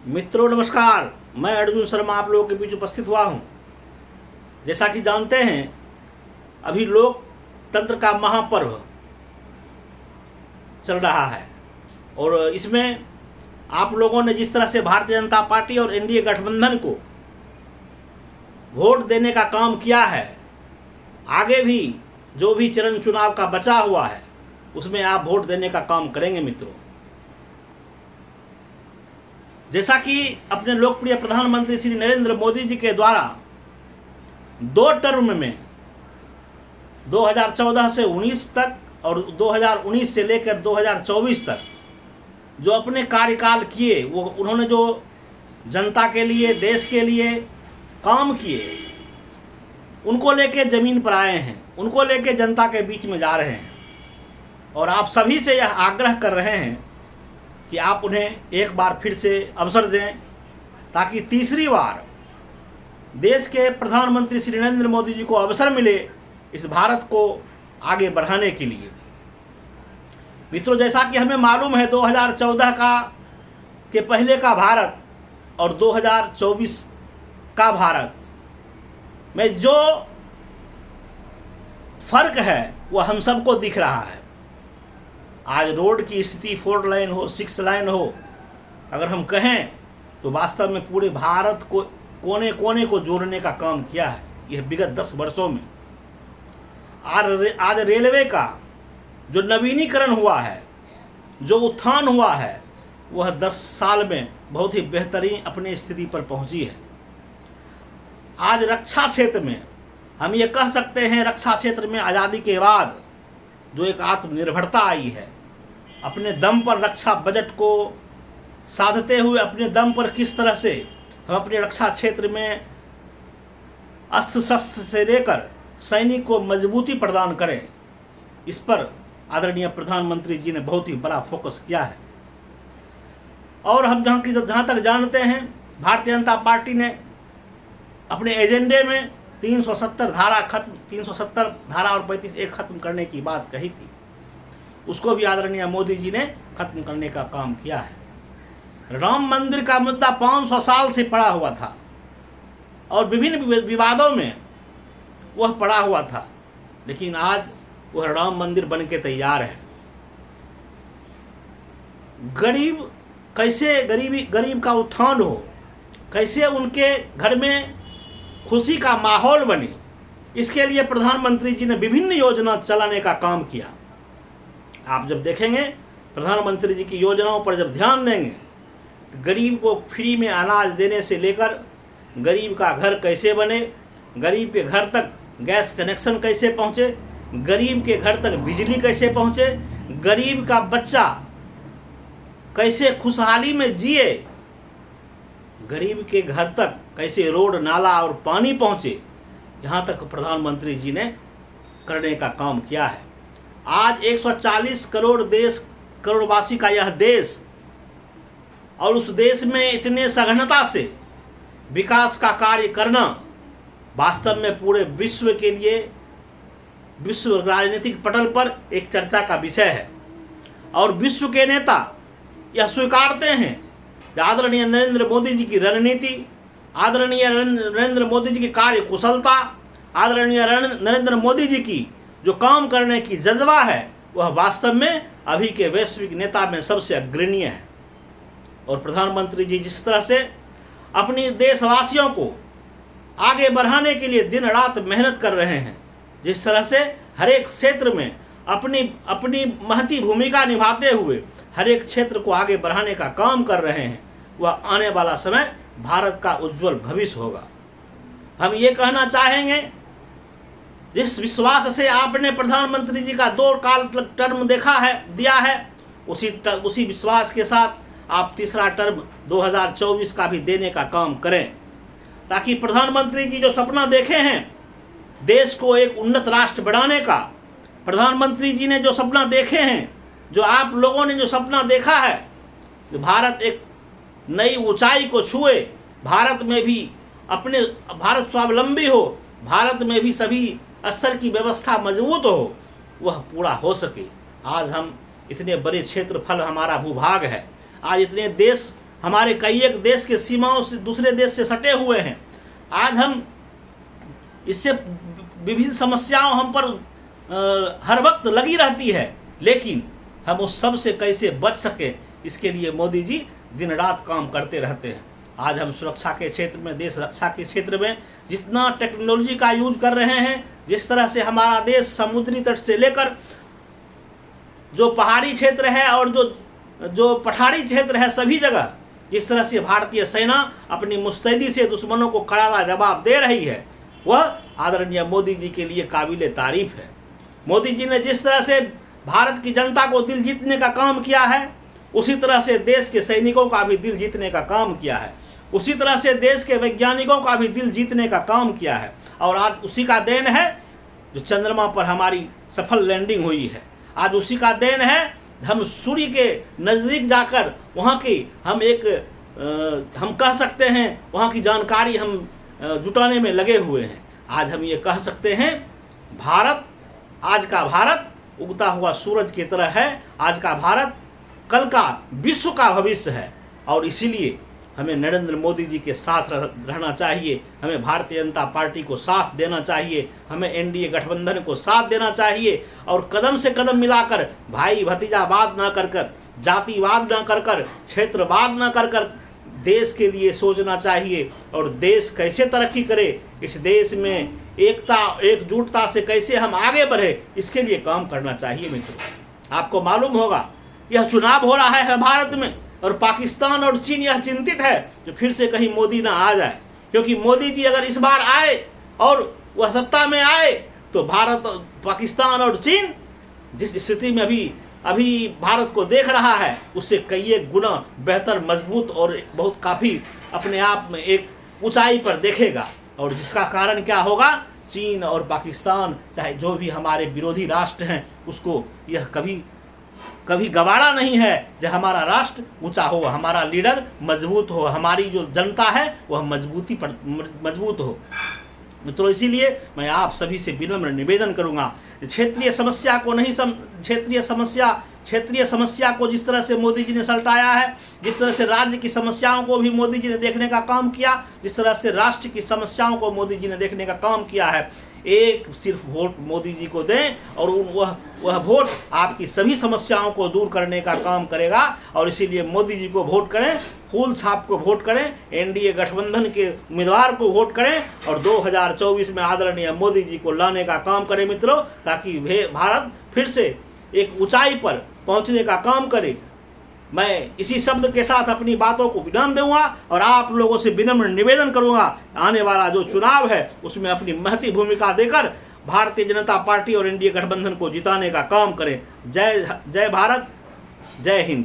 मित्रों नमस्कार, मैं अर्जुन शर्मा आप लोगों के बीच उपस्थित हुआ हूं। जैसा कि जानते हैं, अभी लोकतंत्र का महापर्व चल रहा है और इसमें आप लोगों ने जिस तरह से भारतीय जनता पार्टी और एनडीए गठबंधन को वोट देने का काम किया है, आगे भी जो भी चरण चुनाव का बचा हुआ है उसमें आप वोट देने का काम करेंगे। मित्रों, जैसा कि अपने लोकप्रिय प्रधानमंत्री श्री नरेंद्र मोदी जी के द्वारा 2 टर्म में 2014 से 19 तक और 2019 से लेकर 2024 तक जो अपने कार्यकाल किए, वो उन्होंने जो जनता के लिए, देश के लिए काम किए, उनको लेके ज़मीन पर आए हैं, उनको लेके जनता के बीच में जा रहे हैं और आप सभी से यह आग्रह कर रहे हैं कि आप उन्हें एक बार फिर से अवसर दें, ताकि तीसरी बार देश के प्रधानमंत्री श्री नरेंद्र मोदी जी को अवसर मिले इस भारत को आगे बढ़ाने के लिए। मित्रों, जैसा कि हमें मालूम है, 2014 के पहले का भारत और 2024 का भारत में जो फर्क है वो हम सबको दिख रहा है। आज रोड की स्थिति 4 लाइन हो, 6 लाइन हो, अगर हम कहें तो वास्तव में पूरे भारत को कोने कोने को जोड़ने का काम किया है यह विगत 10 वर्षों में। आज रेलवे का जो नवीनीकरण हुआ है, जो उत्थान हुआ है, वह 10 साल में बहुत ही बेहतरीन अपनी स्थिति पर पहुंची है। आज रक्षा क्षेत्र में हम ये कह सकते हैं, रक्षा क्षेत्र में आज़ादी के बाद जो एक आत्मनिर्भरता आई है, अपने दम पर रक्षा बजट को साधते हुए अपने दम पर किस तरह से हम अपने रक्षा क्षेत्र में अस्त्र शस्त्र से लेकर सैनिक को मजबूती प्रदान करें, इस पर आदरणीय प्रधानमंत्री जी ने बहुत ही बड़ा फोकस किया है। और हम जहाँ तक जानते हैं, भारतीय जनता पार्टी ने अपने एजेंडे में 370 धारा और 35A खत्म करने की बात कही थी, उसको भी आदरणीय मोदी जी ने खत्म करने का काम किया है। राम मंदिर का मुद्दा 500 साल से पड़ा हुआ था और विभिन्न विवादों में वह पड़ा हुआ था, लेकिन आज वह राम मंदिर बन के तैयार है। गरीब का उत्थान हो, कैसे उनके घर में खुशी का माहौल बने, इसके लिए प्रधानमंत्री जी ने विभिन्न योजना चलाने का काम किया। आप जब देखेंगे प्रधानमंत्री जी की योजनाओं पर जब ध्यान देंगे तो गरीब को फ्री में अनाज देने से लेकर गरीब का घर कैसे बने, गरीब के घर तक गैस कनेक्शन कैसे पहुँचे, गरीब के घर तक बिजली कैसे पहुँचे, गरीब का बच्चा कैसे खुशहाली में जिए, गरीब के घर तक कैसे रोड नाला और पानी पहुँचे, यहाँ तक प्रधानमंत्री जी ने करने का काम किया है। आज 140 करोड़वासी का यह देश और उस देश में इतने सघनता से विकास का कार्य करना वास्तव में पूरे विश्व के लिए, विश्व राजनीतिक पटल पर एक चर्चा का विषय है और विश्व के नेता यह स्वीकारते हैं कि आदरणीय नरेंद्र मोदी जी की रणनीति, आदरणीय नरेंद्र मोदी जी की कार्य कुशलता, आदरणीय नरेंद्र मोदी जी की जो काम करने की जज्बा है, वह वास्तव में अभी के वैश्विक नेता में सबसे अग्रणीय है। और प्रधानमंत्री जी जिस तरह से अपनी देशवासियों को आगे बढ़ाने के लिए दिन रात मेहनत कर रहे हैं, जिस तरह से हर एक क्षेत्र में अपनी महती भूमिका निभाते हुए हर एक क्षेत्र को आगे बढ़ाने का काम कर रहे हैं, वह आने वाला समय भारत का उज्जवल भविष्य होगा। हम ये कहना चाहेंगे, जिस विश्वास से आपने प्रधानमंत्री जी का 2 टर्म दिया है, उसी विश्वास के साथ आप तीसरा टर्म 2024 का भी देने का काम करें, ताकि प्रधानमंत्री जी जो सपना देखे हैं देश को एक उन्नत राष्ट्र बनाने का, प्रधानमंत्री जी ने जो सपना देखे हैं, जो आप लोगों ने जो सपना देखा है, जो भारत एक नई ऊंचाई को छुए, भारत में भी भारत स्वावलंबी हो, भारत में भी सभी स्तर की व्यवस्था मजबूत हो, वह पूरा हो सके। आज हम इतने बड़े क्षेत्रफल हमारा भूभाग है, आज इतने देश हमारे कई एक देश के सीमाओं से दूसरे देश से सटे हुए हैं। आज हम इससे विभिन्न समस्याओं हम पर हर वक्त लगी रहती है, लेकिन हम उस सब से कैसे बच सके, इसके लिए मोदी जी दिन रात काम करते रहते हैं। आज हम सुरक्षा के क्षेत्र में, देश रक्षा के क्षेत्र में जितना टेक्नोलॉजी का यूज कर रहे हैं, जिस तरह से हमारा देश समुद्री तट से लेकर जो पहाड़ी क्षेत्र है और जो पठारी क्षेत्र है, सभी जगह जिस तरह से भारतीय सेना अपनी मुस्तैदी से दुश्मनों को करारा जवाब दे रही है, वह आदरणीय मोदी जी के लिए काबिल तारीफ है। मोदी जी ने जिस तरह से भारत की जनता को दिल जीतने का काम किया है, उसी तरह से देश के सैनिकों का भी दिल जीतने का काम किया है, उसी तरह से देश के वैज्ञानिकों का भी दिल जीतने का काम किया है। और आज उसी का देन है जो चंद्रमा पर हमारी सफल लैंडिंग हुई है। आज उसी का देन है हम सूर्य के नज़दीक जाकर वहाँ की हम कह सकते हैं वहाँ की जानकारी हम जुटाने में लगे हुए हैं। आज हम ये कह सकते हैं भारत, आज का भारत उगता हुआ सूरज की तरह है। आज का भारत कल का विश्व का भविष्य है, और इसीलिए हमें नरेंद्र मोदी जी के साथ रहना चाहिए। हमें भारतीय जनता पार्टी को साथ देना चाहिए, हमें एनडीए गठबंधन को साथ देना चाहिए, और कदम से कदम मिलाकर भाई भतीजावाद न कर कर, जातिवाद न कर कर, क्षेत्रवाद न कर कर देश के लिए सोचना चाहिए। और देश कैसे तरक्की करे, इस देश में एकता एकजुटता से कैसे हम आगे बढ़े, इसके लिए काम करना चाहिए। मित्रों, आपको मालूम होगा यह चुनाव हो रहा है भारत में, और पाकिस्तान और चीन यह चिंतित है कि फिर से कहीं मोदी ना आ जाए, क्योंकि मोदी जी अगर इस बार आए और वह सत्ता में आए तो भारत, पाकिस्तान और चीन जिस स्थिति में अभी भारत को देख रहा है, उससे कई एक गुना बेहतर, मजबूत और बहुत काफ़ी अपने आप में एक ऊंचाई पर देखेगा। और जिसका कारण क्या होगा, चीन और पाकिस्तान चाहे जो भी हमारे विरोधी राष्ट्र हैं, उसको यह कभी गवारा नहीं है जब हमारा राष्ट्र ऊंचा हो, हमारा लीडर मजबूत हो, हमारी जो जनता है वह मजबूत हो। मित्रों, इसीलिए मैं आप सभी से विनम्र निवेदन करूंगा, क्षेत्रीय समस्या को जिस तरह से मोदी जी ने सलटाया है, जिस तरह से राज्य की समस्याओं को भी मोदी जी ने देखने का काम किया, जिस तरह से राष्ट्र की समस्याओं को मोदी जी ने देखने का काम किया है, एक सिर्फ वोट मोदी जी को दें और वह वोट आपकी सभी समस्याओं को दूर करने का काम करेगा। और इसीलिए मोदी जी को वोट करें, फूल छाप को वोट करें, एनडीए गठबंधन के उम्मीदवार को वोट करें, और 2024 में आदरणीय मोदी जी को लाने का काम करें मित्रों, ताकि भारत फिर से एक ऊंचाई पर पहुंचने का काम करे। मैं इसी शब्द के साथ अपनी बातों को विराम दूंगा और आप लोगों से विनम्र निवेदन करूंगा, आने वाला जो चुनाव है उसमें अपनी महती भूमिका देकर भारतीय जनता पार्टी और एनडीए गठबंधन को जिताने का काम करें। जय भारत, जय हिंद।